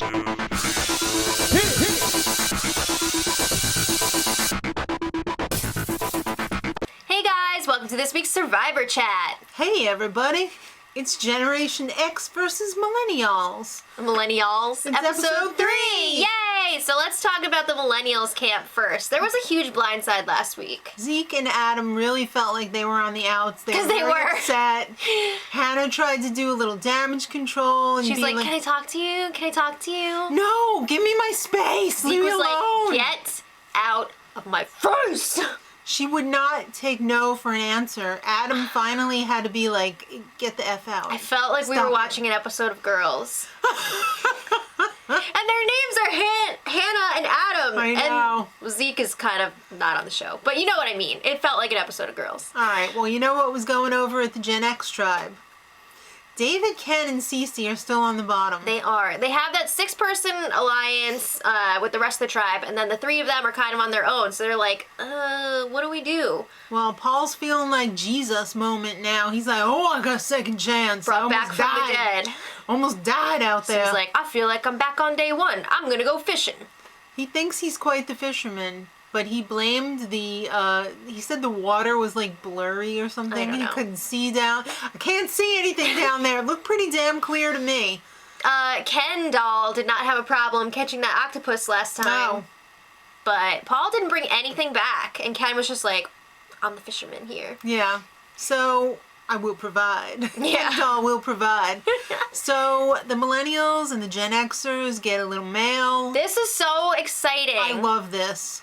Hey guys, welcome to this week's Survivor Chat. Hey everybody, it's Generation X versus Millennials. Millennials, It's episode 3. Yay! So let's talk about the Millennials camp first. There was a huge blindside last week. Zeke and Adam really felt like they were on the outs. Because they were upset. Hannah tried to do a little damage control. And she's like, can I talk to you? Can I talk to you? No, give me my space. Zeke Leave me was alone. like, get out of my face. She would not take no for an answer. Adam finally had to be like, get the F out. I felt like we were watching an episode of Girls. And their names are Hannah and Adam. I know. And Zeke is kind of not on the show. But you know what I mean. It felt like an episode of Girls. All right, well, you know what was going over at the Gen X tribe? David, Ken, and Cece are still on the bottom. They are. They have that 6-person alliance with the rest of the tribe, and then the 3 of them are kind of on their own. So they're like, what do we do? Well, Paul's feeling like Jesus moment now. He's like, oh, I got a second chance. Brought back from the dead. Almost died out there. So he's like, I feel like I'm back on day 1. I'm going to go fishing. He thinks he's quite the fisherman, but he blamed the, he said the water was like blurry or something. He couldn't see down. I can't see anything down there. It looked pretty damn clear to me. Ken doll did not have a problem catching that octopus last time. No. But Paul didn't bring anything back, and Ken was just like, I'm the fisherman here. Yeah. So I will provide. Yeah. Ken doll will provide. So the Millennials and the Gen Xers get a little mail. This is so exciting. I love this.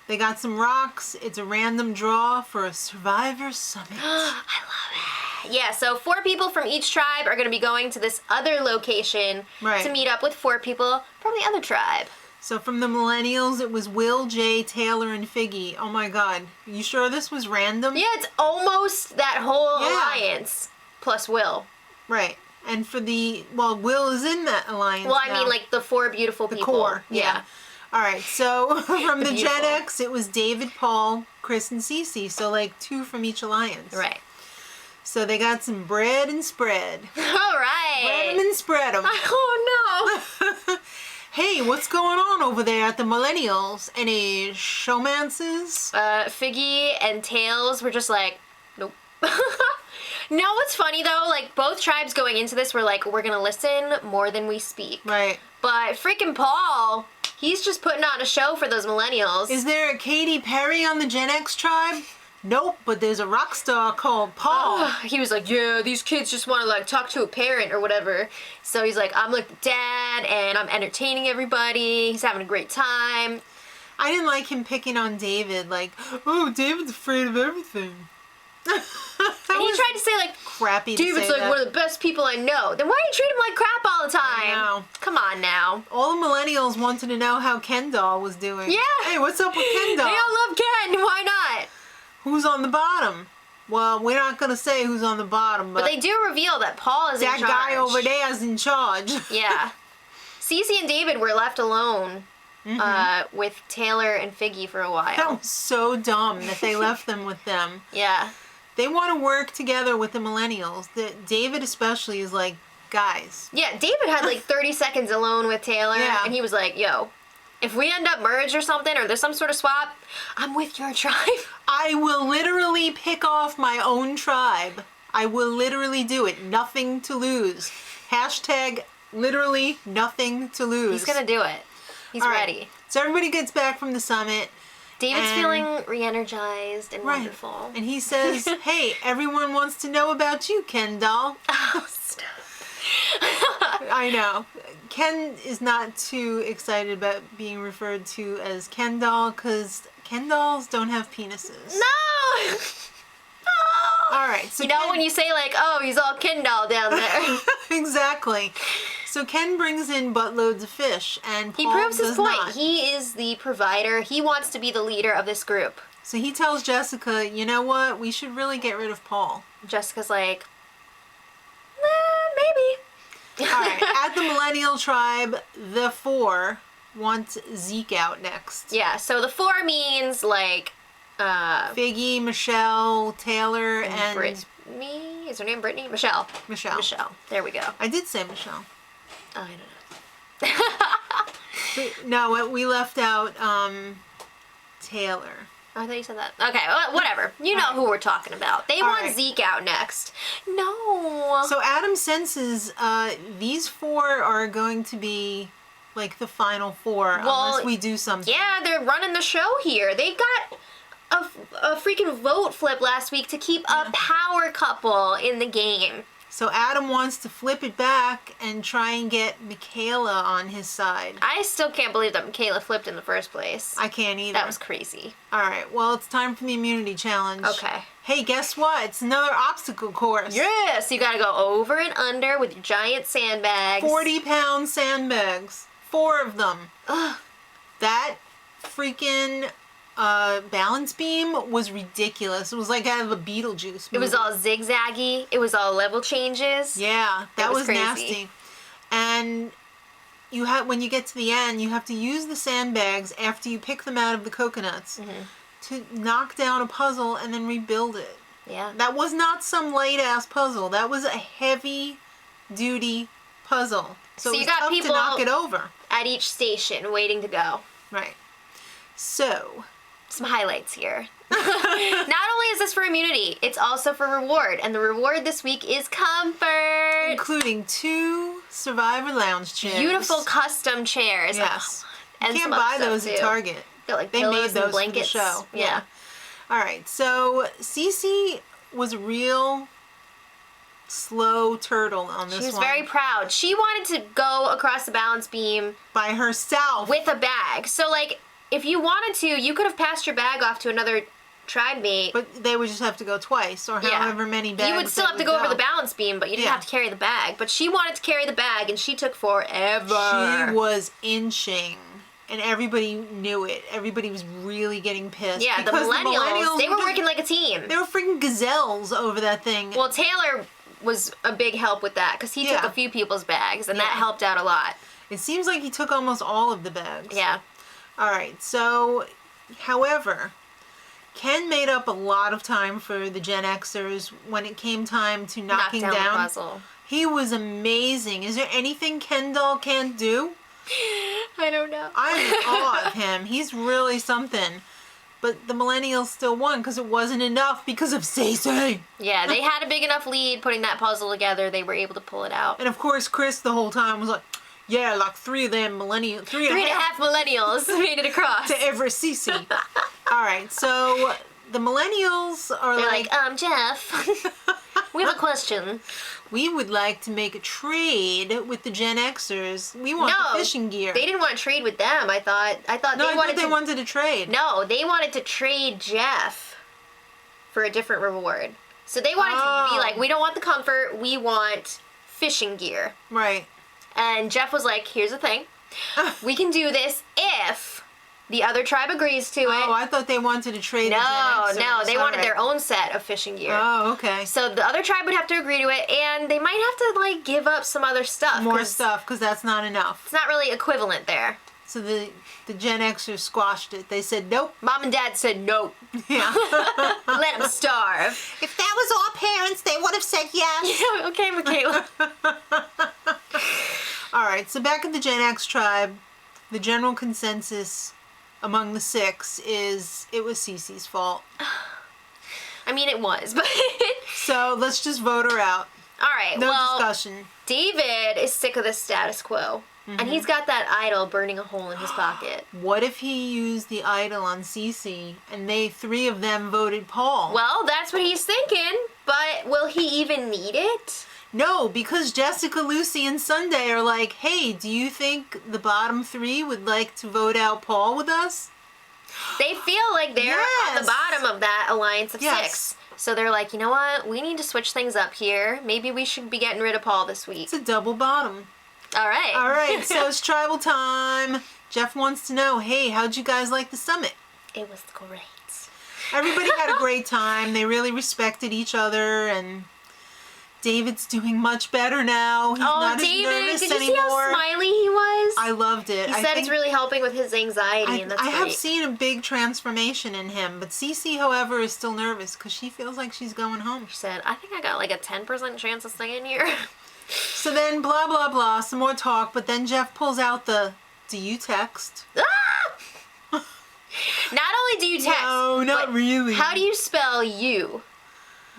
They got some rocks. It's a random draw for a Survivor Summit. I love it. Yeah, so 4 people from each tribe are going to be going to this other location to meet up with 4 people from the other tribe. So from the Millennials, it was Will, Jay, Taylor, and Figgy. Oh my God. You sure this was random? Yeah, it's almost that whole alliance plus Will. Right. And for the, well, Will is in that alliance Well, I mean like the 4 beautiful people. The core. Yeah. All right, so from the Gen X, it was David, Paul, Chris, and Cece. So like 2 from each alliance. Right. So they got some bread and spread. All right. Bread them and spread them. Oh no. Hey, what's going on over there at the Millennials? Any showmances? Figgy and Tails were just like, nope. No, what's funny though, like both tribes going into this were like, we're gonna listen more than we speak. Right. But freaking Paul, he's just putting on a show for those Millennials. Is there a Katy Perry on the Gen X tribe? Nope, but there's a rock star called Paul. He was like, yeah, these kids just want to like talk to a parent or whatever. So he's like, I'm like the dad and I'm entertaining everybody. He's having a great time. I didn't like him picking on David, like, oh, David's afraid of everything. And he tried to say like, crappy David's like one of the best people I know. Then why do you treat him like crap all the time? I know. Come on now. All the Millennials wanted to know how Ken doll was doing. Yeah. Hey, what's up with Ken doll? They all love Ken. Why not? Who's on the bottom? Well, we're not going to say who's on the bottom, but they do reveal that Paul is in charge. That guy over there is in charge. Yeah. Cece and David were left alone with Taylor and Figgy for a while. That was so dumb that they left them with them. Yeah. They want to work together with the Millennials. David especially is like, guys. Yeah, David had like 30 seconds alone with Taylor, and he was like, yo, if we end up merged or something, or there's some sort of swap, I'm with your tribe. I will literally pick off my own tribe. I will literally do it. Nothing to lose. Hashtag literally nothing to lose. He's gonna do it. He's ready. So everybody gets back from the summit. David's feeling re-energized and wonderful. And he says, hey, everyone wants to know about you, Ken doll. Oh, stop. I know. Ken is not too excited about being referred to as Ken doll because Ken dolls don't have penises. No! All right. So you know when you say like, oh, he's all Ken doll down there. Exactly. So Ken brings in buttloads of fish, and Paul he proves his point. Not. He is the provider. He wants to be the leader of this group. So he tells Jessica, you know what? We should really get rid of Paul. Jessica's like, maybe. All right. At the Millennial tribe, the 4 want Zeke out next. Yeah. So the 4 means like Figgy, Michelle, Taylor, and Brittany. Is her name Brittany? Michelle. Michelle. There we go. I did say Michelle. Oh, I don't know. No, we left out Taylor. Oh, I thought you said that. Okay, well, whatever. You know who we're talking about. They want Zeke out next. No. So Adam senses these 4 are going to be like the final 4 unless we do something. Yeah, they're running the show here. They got a freaking vote flip last week to keep a power couple in the game. So Adam wants to flip it back and try and get Michaela on his side. I still can't believe that Michaela flipped in the first place. I can't either. That was crazy. All right, well, it's time for the immunity challenge. Okay. Hey, guess what? It's another obstacle course. Yes, you gotta go over and under with your giant sandbags. 40-pound sandbags. 4 of them. Ugh. That freaking balance beam was ridiculous. It was like out of a Beetlejuice movie. It was all zigzaggy. It was all level changes. Yeah, that was crazy. nasty. And when you get to the end, you have to use the sandbags after you pick them out of the coconuts to knock down a puzzle and then rebuild it. Yeah. That was not some light-ass puzzle. That was a heavy-duty puzzle. So it was got tough people to knock it over. at each station waiting to go. Right. So, some highlights here. Not only is this for immunity, it's also for reward. And the reward this week is comfort. Including 2 Survivor Lounge chairs. Beautiful custom chairs. Yes. And you can't some buy other those stuff, at too. Target. Got like They pillows made those and blankets. for the show. Yeah. All right. So, Cece was a real slow turtle on this one. She was very proud. She wanted to go across the balance beam by herself with a bag. So, like, if you wanted to, you could have passed your bag off to another tribe mate. But they would just have to go twice, or however many bags. You would still have to go over the balance beam, but you didn't have to carry the bag. But she wanted to carry the bag, and she took forever. She was inching, and everybody knew it. Everybody was really getting pissed. Yeah, the millennials, they were working like a team. They were freaking gazelles over that thing. Well, Taylor was a big help with that, because he took a few people's bags, and that helped out a lot. It seems like he took almost all of the bags. Yeah. All right, so, however, Ken made up a lot of time for the Gen Xers when it came time to knocking down the puzzle. He was amazing. Is there anything Ken doll can't do? I don't know. I'm in awe of him. He's really something. But the Millennials still won because it wasn't enough because of Cece. Yeah, they had a big enough lead putting that puzzle together. They were able to pull it out. And of course, Chris the whole time was like, yeah, like 3 of them millennials. 3.5 millennials made it across. To every Cece. All right, so the millennials are They're like, Jeff, we have a question. We would like to make a trade with the Gen Xers. We want the fishing gear. They didn't want to trade with them. I thought they wanted No, they wanted to trade Jeff for a different reward. So they wanted to be like, we don't want the comfort, we want fishing gear. Right. And Jeff was like, here's the thing. We can do this if the other tribe agrees to it. Oh, I thought they wanted to trade the Gen Xers. No, they wanted their own set of fishing gear. Oh, okay. So the other tribe would have to agree to it, and they might have to, like, give up some other stuff. More stuff, because that's not enough. It's not really equivalent there. So the Gen Xers squashed it. They said, nope. Mom and Dad said nope. Yeah. Let them starve. If that was our parents, they would have said yes. Yeah, okay, Michaela. All right, so back at the Gen X tribe, the general consensus among the 6 is it was Cece's fault. I mean, it was, but... So let's just vote her out. All right, no discussion. David is sick of the status quo. Mm-hmm. And he's got that idol burning a hole in his pocket. What if he used the idol on Cece and 3 of them voted Paul? Well, that's what he's thinking, but will he even need it? No, because Jessica, Lucy, and Sunday are like, hey, do you think the bottom 3 would like to vote out Paul with us? They feel like they're on the bottom of that alliance of 6. So they're like, you know what? We need to switch things up here. Maybe we should be getting rid of Paul this week. It's a double bottom. All right. All right, so it's tribal time. Jeff wants to know, hey, how'd you guys like the summit? It was great. Everybody had a great time. They really respected each other, and David's doing much better now. He's not as nervous anymore. Did you see how smiley he was? I loved it. He said it's really helping with his anxiety, and that's great. I have seen a big transformation in him, but Cece, however, is still nervous because she feels like she's going home. She said, I think I got like a 10% chance of staying here. So then, blah, blah, blah, some more talk, but then Jeff pulls out the Do you text? Not only do you text. No, not but really. How do you spell you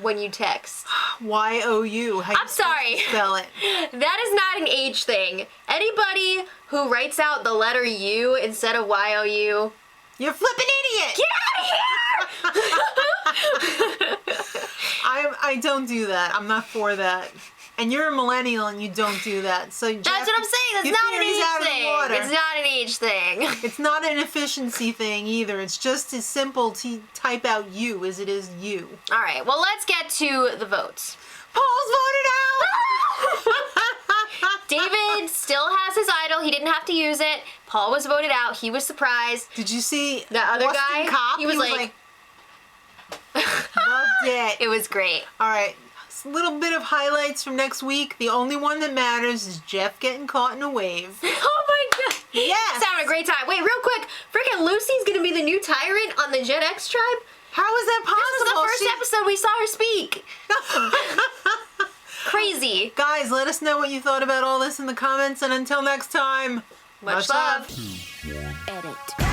when you text? Y-O-U. I'm sorry. Spell it. That is not an age thing. Anybody who writes out the letter U instead of Y-O-U, you're a flippin' idiot. get out of here! I don't do that. I'm not for that. And you're a millennial and you don't do that. So That's what I'm saying. That's not an age thing. It's not an age thing. It's not an efficiency thing either. It's just as simple to type out you as it is you. All right. Well, let's get to the votes. Paul's voted out! David still has his idol. He didn't have to use it. Paul was voted out. He was surprised. Did you see the other Austin guy? Cop? He was like loved it. It was great. All right. A little bit of highlights from next week. The only one that matters is Jeff getting caught in a wave. Oh my god. Yes. He's having a great time. Wait, real quick. Freaking Lucy's going to be the new tyrant on the Gen X tribe? How is that possible? This was the first episode we saw her speak. Crazy. Guys, let us know what you thought about all this in the comments, and until next time, Much love. Edit.